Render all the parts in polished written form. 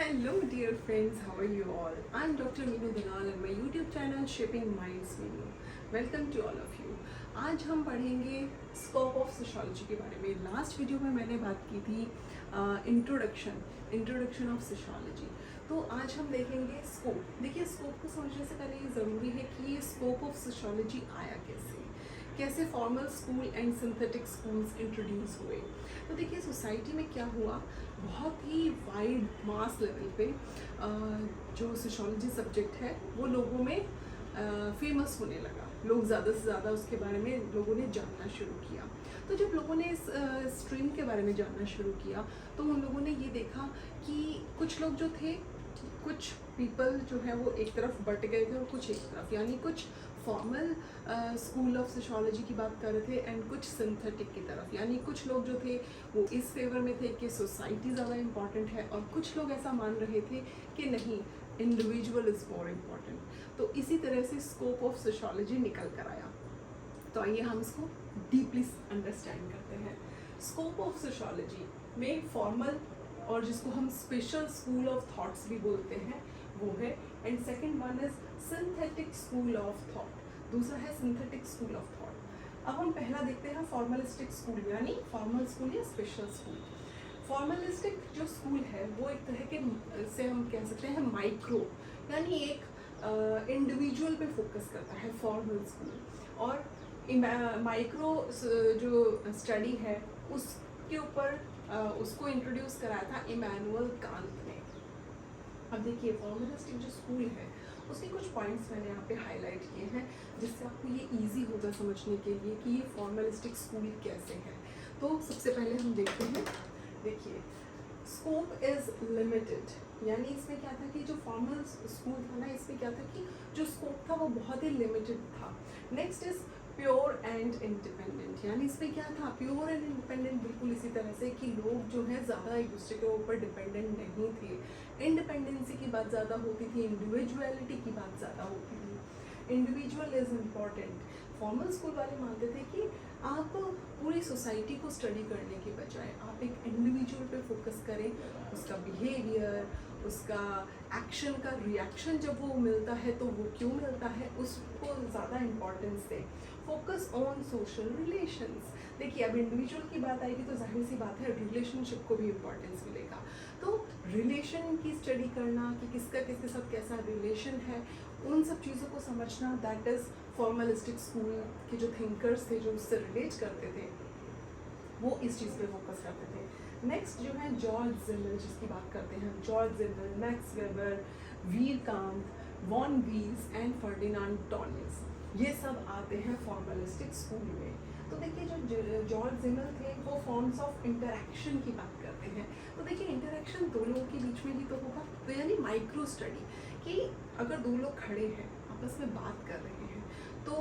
Hello dear friends, how are you all? I'm Dr. Meenu Dalal and my YouTube channel Shaping Minds Meenu. Welcome to all of you. आज हम पढ़ेंगे scope of sociology के बारे में. Last video में मैंने बात की थी इंट्रोडक्शन ऑफ सोशियोलॉजी. तो आज हम देखेंगे स्कोप. देखिए, स्कोप को समझने से पहले ये ज़रूरी है कि ये स्कोप ऑफ सोशियोलॉजी आया कैसे formal school and synthetic schools introduce हुए. तो देखिए, सोसाइटी में क्या हुआ, बहुत ही वाइड मास लेवल पे जो सोशियोलॉजी सब्जेक्ट है वो लोगों में फेमस होने लगा. लोग ज़्यादा से ज़्यादा उसके बारे में लोगों ने जानना शुरू किया. तो जब लोगों ने इस स्ट्रीम के बारे में जानना शुरू किया तो उन लोगों ने ये देखा कि कुछ लोग जो थे, कुछ पीपल जो है वो एक तरफ बट गए थे और कुछ एक तरफ, यानी कुछ फॉर्मल स्कूल ऑफ सोशियोलॉजी की बात कर रहे थे एंड कुछ सिंथेटिक की तरफ. यानी कुछ लोग जो थे वो इस फेवर में थे कि सोसाइटी ज़्यादा इम्पॉर्टेंट है और कुछ लोग ऐसा मान रहे थे कि नहीं, इंडिविजुअल इज़ मोर इम्पॉर्टेंट. तो इसी तरह से स्कोप ऑफ सोशियोलॉजी निकल कर आया. तो आइए हम इसको डीपली अंडरस्टैंड करते हैं. स्कोप ऑफ सोशियोलॉजी में फॉर्मल और जिसको हम स्पेशल स्कूल ऑफ थॉट्स भी बोलते हैं वो है, and second one is synthetic school of thought. दूसरा है सिंथेटिक स्कूल ऑफ थॉट. अब हम पहला देखते हैं फॉर्मलिस्टिक स्कूल, यानी फॉर्मल स्कूल या स्पेशल स्कूल. फॉर्मलिस्टिक जो स्कूल है वो एक तरह के से हम कह सकते हैं माइक्रो, यानी एक इंडिविजुअल पे फोकस करता है फॉर्मल स्कूल. और माइक्रो जो स्टडी है उसके ऊपर उसको इंट्रोड्यूस कराया था इमैनुअल कांत ने. अब देखिए, फॉर्मलिस्टिक जो स्कूल है उसके कुछ पॉइंट्स मैंने यहाँ पे हाईलाइट किए हैं जिससे आपको ये इजी होगा समझने के लिए कि ये फॉर्मलिस्टिक स्कूल कैसे है. तो सबसे पहले हम देखते हैं. देखिए, स्कोप इज़ लिमिटेड, यानी इसमें क्या था कि जो फॉर्मल स्कूल था ना, इसमें क्या था कि जो स्कोप था वो बहुत ही लिमिटेड था. Next is pure and independent, यानी इसमें क्या था, प्योर एंड इंडिपेंडेंट बिल्कुल इसी तरह से कि लोग जो हैं ज़्यादा एक दूसरे के ऊपर डिपेंडेंट नहीं थे. इंडिपेंडेंसी की बात ज़्यादा होती थी, इंडिविजुअलिटी की बात ज़्यादा होती थी. Individual is important. Formal school वाले मानते थे कि आप पूरी सोसाइटी को स्टडी करने के बजाय आप एक इंडिविजुअल पे फोकस करें, उसका बिहेवियर, उसका एक्शन का रिएक्शन जब वो मिलता है तो वो क्यों मिलता है, उसको ज़्यादा इम्पॉर्टेंस दें. Focus on social relations. देखिए, अब इंडिविजुअल की बात आएगी तो जाहिर सी बात है रिलेशनशिप को भी इम्पॉर्टेंस मिलेगा. तो रिलेशन की स्टडी करना कि किसका किसके साथ कैसा रिलेशन है, उन सब चीज़ों को समझना, दैट इज़ फॉर्मलिस्टिक स्कूल के जो थिंकर्स थे जो उससे रिलेट करते थे वो इस चीज़ पे फोकस करते थे. नेक्स्ट जो है जॉर्ज जिमल, जिसकी बात करते हैं हम. George Simmel, Max Weber, Vierkandt, von Wiese and Ferdinand Tonnies, ये सब आते हैं फॉर्मलिस्टिक स्कूल में. तो देखिए, जो जॉर्ज जिमल थे वो फॉर्म्स ऑफ इंटरेक्शन की बात करते हैं. तो देखिए, इंटरेक्शन दो लोगों के बीच में ही तो होगा, तो यानी माइक्रो स्टडी कि अगर दो लोग खड़े हैं आपस में बात कर रहे हैं तो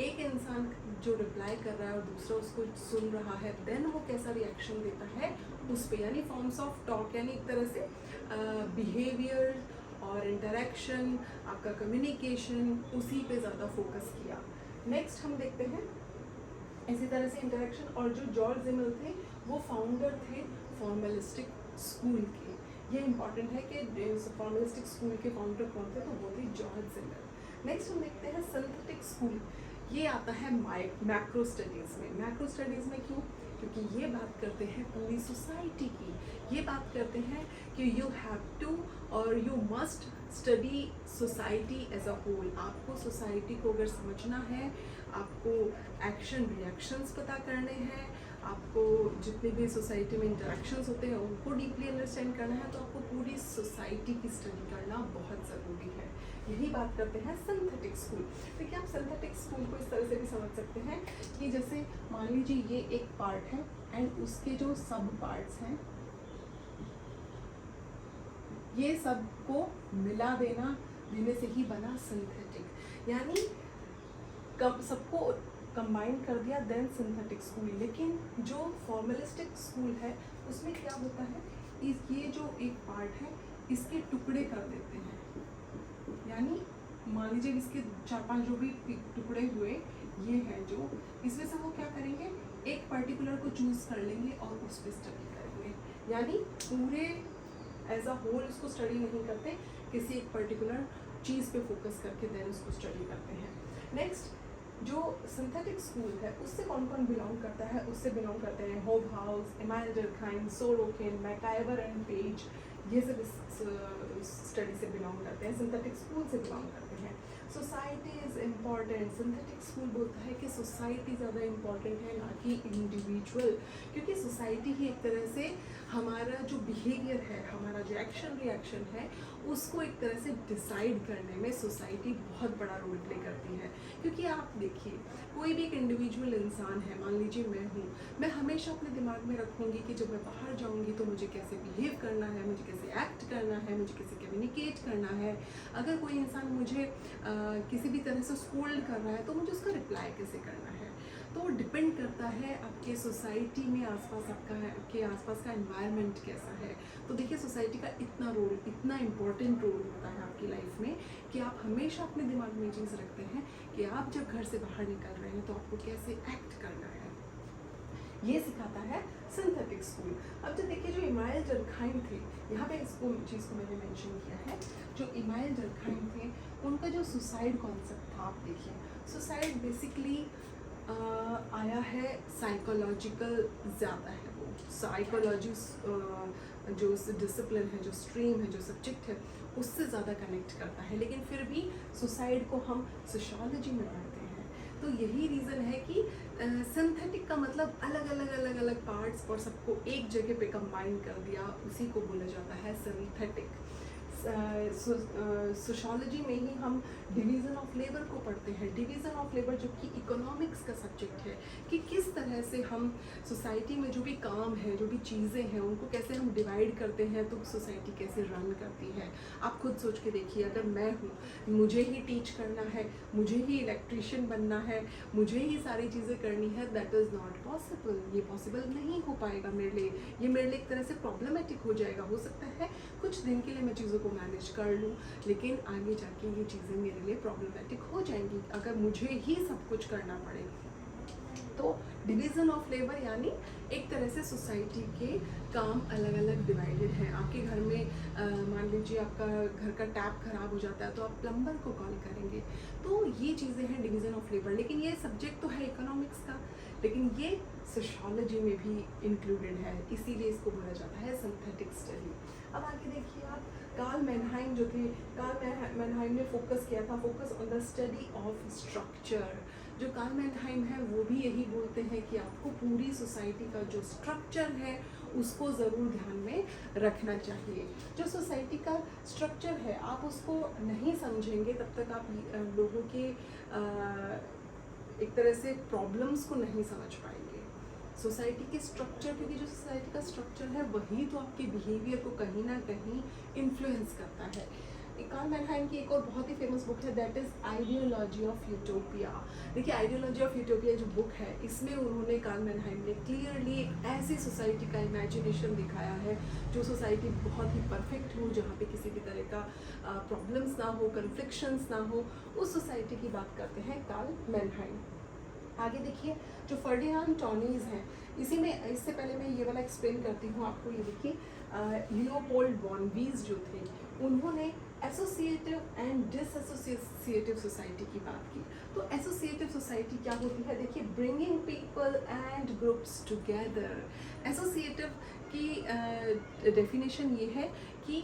एक इंसान जो रिप्लाई कर रहा है और दूसरा उसको सुन रहा है, देन वो कैसा रिएक्शन देता है उस पे, यानी फॉर्म्स ऑफ टॉक, यानी एक तरह से बिहेवियर और इंटरेक्शन, आपका कम्युनिकेशन, उसी पे ज़्यादा फोकस किया. नेक्स्ट हम देखते हैं इसी तरह से इंटरेक्शन. और जो जॉर्ज जिमल थे वो फाउंडर थे फॉर्मलिस्टिक स्कूल के. ये इंपॉर्टेंट है कि फॉर्मलिस्टिक स्कूल के फाउंडर कौन थे, तो वो थे जॉर्ज जिमल. नेक्स्ट हम देखते हैं सिंथेटिक स्कूल. ये आता है मैक्रो स्टडीज़ में. मैक्रो स्टडीज़ में क्यों? क्योंकि ये बात करते हैं पूरी सोसाइटी की. ये बात करते हैं कि यू हैव टू और you must study society as a whole. आपको सोसाइटी को अगर समझना है, आपको एक्शन रिएक्शंस पता करने हैं, आपको जितने भी सोसाइटी में इंटरेक्शंस होते हैं उनको डीपली अंडरस्टैंड करना है, तो आपको पूरी सोसाइटी की स्टडी करना बहुत ज़रूरी है. यही बात करते हैं सिंथेटिक स्कूल. देखिए, आप सिंथेटिक स्कूल को इस तरह से भी समझ सकते हैं कि जैसे मान लीजिए ये एक पार्ट है एंड उसके जो सब पार्ट्स हैं ये सब को मिला देने से ही बना सिंथेटिक, यानी सबको कंबाइन कर दिया, देन सिंथेटिक स्कूल. लेकिन जो फॉर्मलिस्टिक स्कूल है उसमें क्या होता है, ये जो एक पार्ट है इसके टुकड़े कर देते हैं. यानी मान लीजिए इसके 4-5 जो भी टुकड़े हुए ये हैं, जो इसमें से वो क्या करेंगे, एक पर्टिकुलर को चूज़ कर लेंगे और उस पर स्टडी करेंगे. यानी पूरे एज अ होल उसको स्टडी नहीं करते, किसी एक पर्टिकुलर चीज़ पे फोकस करके देन उसको स्टडी करते हैं। नेक्स्ट, जो सिंथेटिक स्कूल है उससे कौन कौन बिलोंग करता है? उससे बिलोंग करते हैं Hobhouse, Emile Durkheim, Sorokin, MacIver and Page, ये सब इस स्टडी से बिलोंग करते हैं, सिंथेटिक स्कूल से बिलोंग करते हैं। Society is important, synthetic school बोलता है कि सोसाइटी ज़्यादा इम्पॉर्टेंट है ना कि इंडिविजुअल, क्योंकि सोसाइटी ही एक तरह से हमारा जो बिहेवियर है, हमारा जो एक्शन रिएक्शन है, उसको एक तरह से डिसाइड करने में सोसाइटी बहुत बड़ा रोल प्ले करती है। क्योंकि आप देखिए, कोई भी एक इंडिविजुअल इंसान है, मान लीजिए मैं हूँ, मैं हमेशा अपने दिमाग में रखूँगी कि जब मैं बाहर जाऊँगी तो मुझे कैसे बिहेव करना है, मुझे कैसे एक्ट करना है, मुझे कैसे कम्युनिकेट करना है। अगर कोई इंसान मुझे किसी भी तरह से स्कोल्ड कर रहा है तो मुझे उसका रिप्लाई कैसे करना है। तो डिपेंड करता है आपके सोसाइटी में आसपास आपके आसपास का एनवायरनमेंट कैसा है। तो देखिए, सोसाइटी का इतना रोल, इतना इम्पोर्टेंट रोल होता है आपकी लाइफ में कि आप हमेशा अपने दिमाग में चीज़ रखते हैं कि आप जब घर से बाहर निकल रहे हैं तो आपको कैसे एक्ट करना है। ये सिखाता है सिंथेटिक स्कूल। अब जो देखिए, जो इमाइल डर्कहाइम थे, यहाँ पे इस चीज़ को मैंने मेंशन किया है, जो इमाइल डर्कहाइम थे उनका जो सुसाइड कॉन्सेप्ट था, आप देखिए, सुसाइड बेसिकली आया है साइकोलॉजिकल, ज़्यादा है वो साइकोलॉजी, जो डिसिप्लिन है, जो स्ट्रीम है, जो सब्जेक्ट है, उससे ज़्यादा कनेक्ट करता है। लेकिन फिर भी सुसाइड को हम सोशियोलॉजी में पढ़ते हैं। तो यही रीज़न है कि सिंथेटिक का मतलब अलग अलग पार्ट्स और सबको एक जगह पे कंबाइन कर दिया, उसी को बोला जाता है सिंथेटिक। सोशियोलॉजी में ही हम डिवीज़न ऑफ लेबर को पढ़ते हैं। डिवीज़न ऑफ लेबर जो कि इकोनॉमिक्स का सब्जेक्ट है, कि किस तरह से हम सोसाइटी में जो भी काम है, जो भी चीज़ें हैं, उनको कैसे हम डिवाइड करते हैं तो सोसाइटी कैसे रन करती है। आप खुद सोच के देखिए, अगर मैं हूँ, मुझे ही टीच करना है, मुझे ही इलेक्ट्रीशियन बनना है, मुझे ही सारी चीज़ें करनी है, दैट इज़ नॉट पॉसिबल। ये पॉसिबल नहीं हो पाएगा मेरे लिए, ये मेरे लिए एक तरह से प्रॉब्लमेटिक हो जाएगा। हो सकता है कुछ दिन के लिए मैं चीज़ों को मैनेज कर लूँ, लेकिन आगे जाके ये चीज़ें मेरे लिए प्रॉब्लमेटिक हो जाएंगी अगर मुझे ही सब कुछ करना पड़े। तो डिवीज़न ऑफ लेबर यानी एक तरह से सोसाइटी के काम अलग अलग डिवाइडेड हैं। आपके घर में मान लीजिए आपका घर का टैप खराब हो जाता है तो आप प्लम्बर को कॉल करेंगे। तो ये चीज़ें हैं डिवीज़न ऑफ लेबर। लेकिन ये सब्जेक्ट तो है इकोनॉमिक्स का, लेकिन ये सोशियोलॉजी में भी इंक्लूडेड है, इसीलिए इसको बोला जाता है सिंथेटिक स्टडी। अब आगे देखिए आप, कार्ल मैनहाइम जो थे, कार्ल मैनहाइम ने फोकस किया था, focus on the study of structure. जो कार्ल मैनहाइम है वो भी यही बोलते हैं कि आपको पूरी सोसाइटी का जो स्ट्रक्चर है उसको ज़रूर ध्यान में रखना चाहिए। जो सोसाइटी का स्ट्रक्चर है आप उसको नहीं समझेंगे तब तक आप लोगों के एक तरह से प्रॉब्लम्स को नहीं समझ पाएंगे। सोसाइटी के स्ट्रक्चर, क्योंकि जो सोसाइटी का स्ट्रक्चर है वही तो आपके बिहेवियर को कहीं ना कहीं इन्फ्लुएंस करता है। कार्ल मैनहाइम की एक और बहुत ही फेमस बुक है, that is ideology of utopia. देखिए, आइडियोलॉजी ऑफ यूटोपिया जो बुक है, इसमें उन्होंने, कार्ल मैनहाइम ने क्लियरली एक ऐसी सोसाइटी का इमेजिनेशन दिखाया है जो सोसाइटी बहुत ही परफेक्ट हो, जहाँ पे किसी भी तरह का प्रॉब्लम्स ना हो, कन्फ्लिक्शंस ना हो, उस सोसाइटी की बात करते हैं कार्ल मैनहाइम। आगे देखिए, जो फर्डिनांड टॉनीज हैं, इसी में, इससे पहले मैं ये वाला एक्सप्लेन करती हूँ आपको। ये देखिए, लियोपोल्ड बॉनवीज जो थे, उन्होंने एसोसिएटिव एंड डिसएसोसिएटिव सोसाइटी की बात की। तो एसोसिएटिव सोसाइटी क्या होती है? देखिए, bringing people and groups together. Associative की डेफिनेशन ये है कि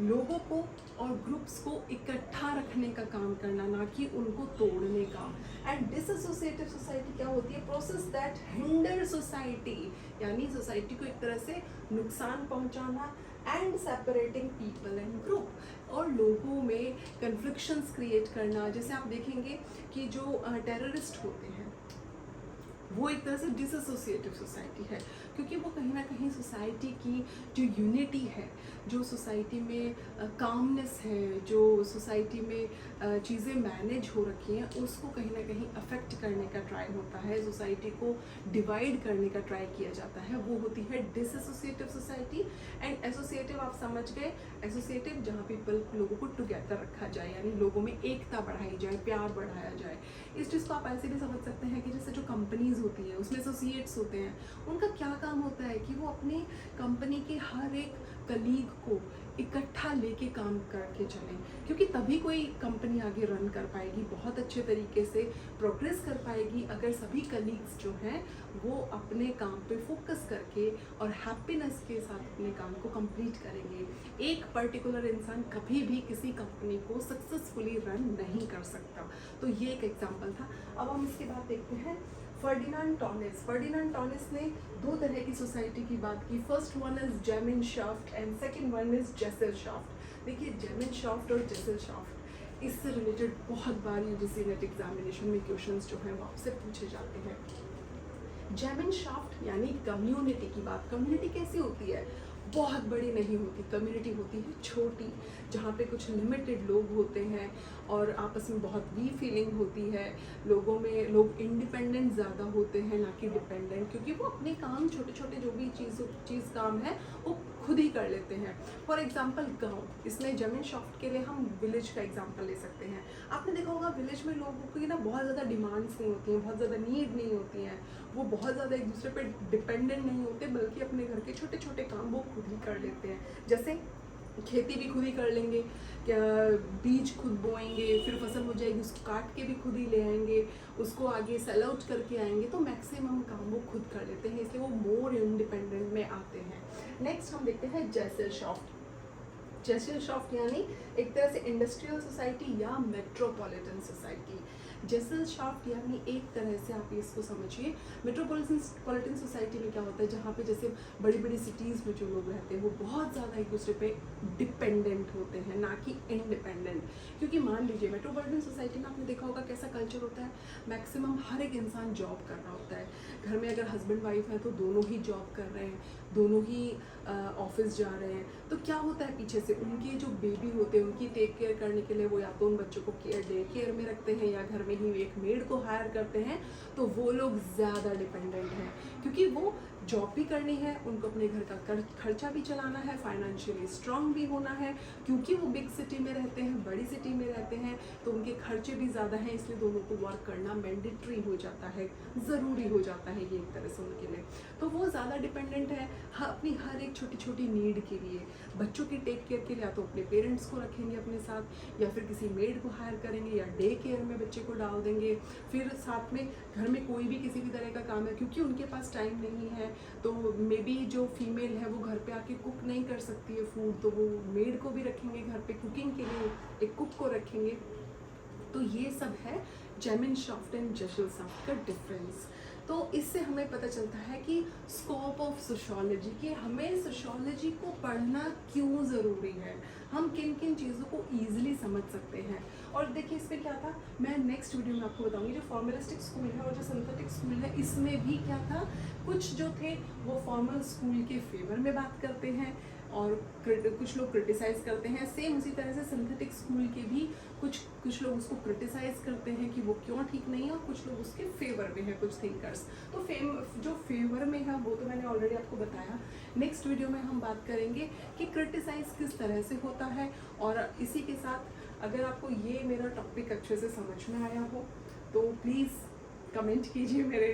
लोगों को और ग्रुप्स को इकट्ठा रखने का काम करना, ना कि उनको तोड़ने का। एंड डिसएसोसिएटिव सोसाइटी क्या होती है? प्रोसेस दैट हिंडर सोसाइटी, यानी सोसाइटी को एक तरह से नुकसान पहुंचाना। And separating people and group, और लोगों में कन्फ्लिक्शंस क्रिएट करना। जैसे आप देखेंगे कि जो टेररिस्ट होते हैं वो एक तरह से डिसएसोसिएटिव सोसाइटी है, क्योंकि वो कहीं ना कहीं सोसाइटी की जो यूनिटी है, जो सोसाइटी में कामनेस है, जो सोसाइटी में चीज़ें मैनेज हो रखी हैं, उसको कहीं ना कहीं अफेक्ट करने का ट्राई होता है, सोसाइटी को डिवाइड करने का ट्राई किया जाता है। वो होती है डिसएसोसिएटिव सोसाइटी। एंड एसोसिएटिव आप समझ गए, एसोसिएटिव जहाँ पीपल, लोगों को टुगेदर रखा जाए, यानी लोगों में एकता बढ़ाई जाए, प्यार बढ़ाया जाए। इस चीज़ को आप ऐसे भी समझ सकते हैं कि जैसे जो कंपनीज होती है उसमें एसोसिएट्स होते हैं, उनका क्या काम होता है कि वो अपने कंपनी के हर एक कलीग को इकट्ठा लेके काम करके चलें, क्योंकि तभी कोई कंपनी आगे रन कर पाएगी, बहुत अच्छे तरीके से प्रोग्रेस कर पाएगी अगर सभी कलीग्स जो हैं वो अपने काम पे फोकस करके और हैप्पीनेस के साथ अपने काम को कंप्लीट करेंगे। एक पर्टिकुलर इंसान कभी भी किसी कंपनी को सक्सेसफुली रन नहीं कर सकता। तो ये एक एग्जांपल था। अब हम इसके बाद देखते हैं फर्डिनांड टॉनिस ने दो तरह की सोसाइटी की बात की। First one is Gemeinschaft and second one is Gesellschaft. देखिए जेमिनशाफ्ट और जेसेलशाफ्ट, इससे रिलेटेड बहुत बार यूजीसी नेट एग्जामिनेशन में क्वेश्चंस जो हैं वो आपसे पूछे जाते हैं। जेमिनशाफ्ट यानी कम्युनिटी की बात। कम्युनिटी कैसी होती है? बहुत बड़ी नहीं होती, कम्युनिटी होती है छोटी, जहाँ पे कुछ लिमिटेड लोग होते हैं और आपस में बहुत वी फीलिंग होती है। लोग इंडिपेंडेंट ज़्यादा होते हैं ना कि डिपेंडेंट, क्योंकि वो अपने काम छोटे छोटे जो भी चीज़ काम है वो खुद ही कर लेते हैं। फॉर एग्जांपल गांव, इसमें जेमिनशाफ्ट के लिए हम विलेज का एग्जांपल ले सकते हैं। आपने देखा होगा विलेज में लोगों की ना बहुत ज़्यादा डिमांड्स नहीं होती हैं, बहुत ज़्यादा नीड नहीं होती हैं, वो बहुत ज़्यादा एक दूसरे पे डिपेंडेंट नहीं होते, बल्कि अपने घर के छोटे छोटे काम वो खुद ही कर लेते हैं। जैसे खेती भी खुद ही कर लेंगे, क्या बीज खुद बोएंगे, फिर फसल हो जाएगी उसको काट के भी खुद ही ले आएंगे, उसको आगे सेल आउट करके आएंगे। तो मैक्सिमम काम वो खुद कर लेते हैं, इसलिए वो मोर इंडिपेंडेंट में आते हैं। नेक्स्ट हम देखते हैं जेसेलशाफ्ट। जेसेलशाफ्ट यानी एक तरह से इंडस्ट्रियल सोसाइटी या मेट्रोपॉलिटन सोसाइटी। जेसेलशाफ्ट यानी एक तरह से आप इसको समझिए, मेट्रोपॉलिटन सोसाइटी में क्या होता है, जहाँ पे जैसे बड़ी बड़ी सिटीज़ में जो लोग रहते हैं वो बहुत ज़्यादा एक दूसरे पे डिपेंडेंट होते हैं, ना कि इंडिपेंडेंट। क्योंकि मान लीजिए मेट्रोपॉलिटन सोसाइटी में आपने देखा होगा कैसा कल्चर होता है, मैक्सिमम हर एक इंसान जॉब कर रहा होता है। घर में अगर हस्बैंड वाइफ है तो दोनों ही जॉब कर रहे हैं, दोनों ही ऑफिस जा रहे हैं। तो क्या होता है, पीछे से उनके जो बेबी होते हैं उनकी टेक केयर करने के लिए वो या तो उन बच्चों को डे केयर में रखते हैं या घर में ही एक मेड को हायर करते हैं। तो वो लोग ज़्यादा डिपेंडेंट हैं, क्योंकि वो जॉब भी करनी है, उनको अपने घर का खर्चा भी चलाना है, फाइनेंशियली स्ट्रांग भी होना है, क्योंकि वो बिग सिटी में रहते हैं, बड़ी सिटी में रहते हैं, तो उनके खर्चे भी ज़्यादा हैं, इसलिए दोनों को वर्क करना मैंडेटरी हो जाता है, ज़रूरी हो जाता है ये एक तरह से उनके लिए। तो वो ज़्यादा डिपेंडेंट है अपनी हर एक छोटी छोटी नीड के लिए। बच्चों की टेक केयर के लिए या तो अपने पेरेंट्स को रखेंगे अपने साथ, या फिर किसी मेड को हायर करेंगे, या डे केयर में बच्चे को डाल देंगे। फिर साथ में घर में कोई भी किसी भी तरह का काम है, क्योंकि उनके पास टाइम नहीं है, तो मे बी जो फीमेल है वो घर पे आके कुक नहीं कर सकती है फूड, तो वो मेड को भी रखेंगे घर पे कुकिंग के लिए, एक कुक को रखेंगे। तो ये सब है जेमिनशाफ्ट एंड जेसेलशाफ्ट का डिफरेंस। तो इससे हमें पता चलता है कि स्कोप ऑफ सोशियोलॉजी, कि हमें सोशियोलॉजी को पढ़ना क्यों ज़रूरी है, हम किन किन चीज़ों को ईजिली समझ सकते हैं। और देखिए इसमें क्या था, मैं नेक्स्ट वीडियो में आपको बताऊंगी। जो फॉर्मलिस्टिक स्कूल है और जो सिंथेटिक स्कूल है, इसमें भी क्या था, कुछ जो थे वो फॉर्मल स्कूल के फेवर में बात करते हैं और कुछ लोग क्रिटिसाइज़ करते हैं। सेम उसी तरह से सिंथेटिक स्कूल के भी कुछ लोग उसको क्रिटिसाइज़ करते हैं कि वो क्यों ठीक नहीं है, और कुछ लोग उसके फेवर में है, कुछ थिंकर्स। तो जो फेवर में है वो तो मैंने ऑलरेडी आपको बताया। नेक्स्ट वीडियो में हम बात करेंगे कि क्रिटिसाइज़ किस तरह से होता है। और इसी के साथ अगर आपको ये मेरा टॉपिक अच्छे से समझ में आया हो तो प्लीज़ कमेंट कीजिए मेरे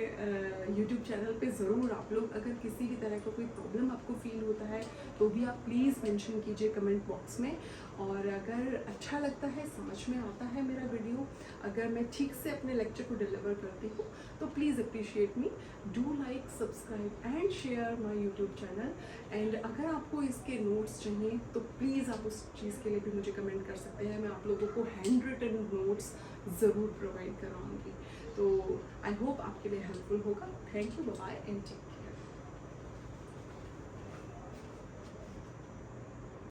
YouTube चैनल पे ज़रूर। आप लोग अगर किसी भी तरह का कोई प्रॉब्लम आपको फील होता है तो भी आप प्लीज़ मेंशन कीजिए कमेंट बॉक्स में। और अगर अच्छा लगता है, समझ में आता है मेरा वीडियो, अगर मैं ठीक से अपने लेक्चर को डिलीवर करती हूँ, तो please appreciate me, do like, subscribe and share my YouTube channel. And अगर आपको इसके नोट्स चाहिए तो प्लीज़ आप उस चीज़ के लिए भी मुझे कमेंट कर सकते हैं। मैं आप लोगों को हैंड रिटन नोट्स ज़रूर प्रोवाइड कराऊँगी। तो आई होप आपके लिए हेल्पफुल होगा। Thank you, bye and take care.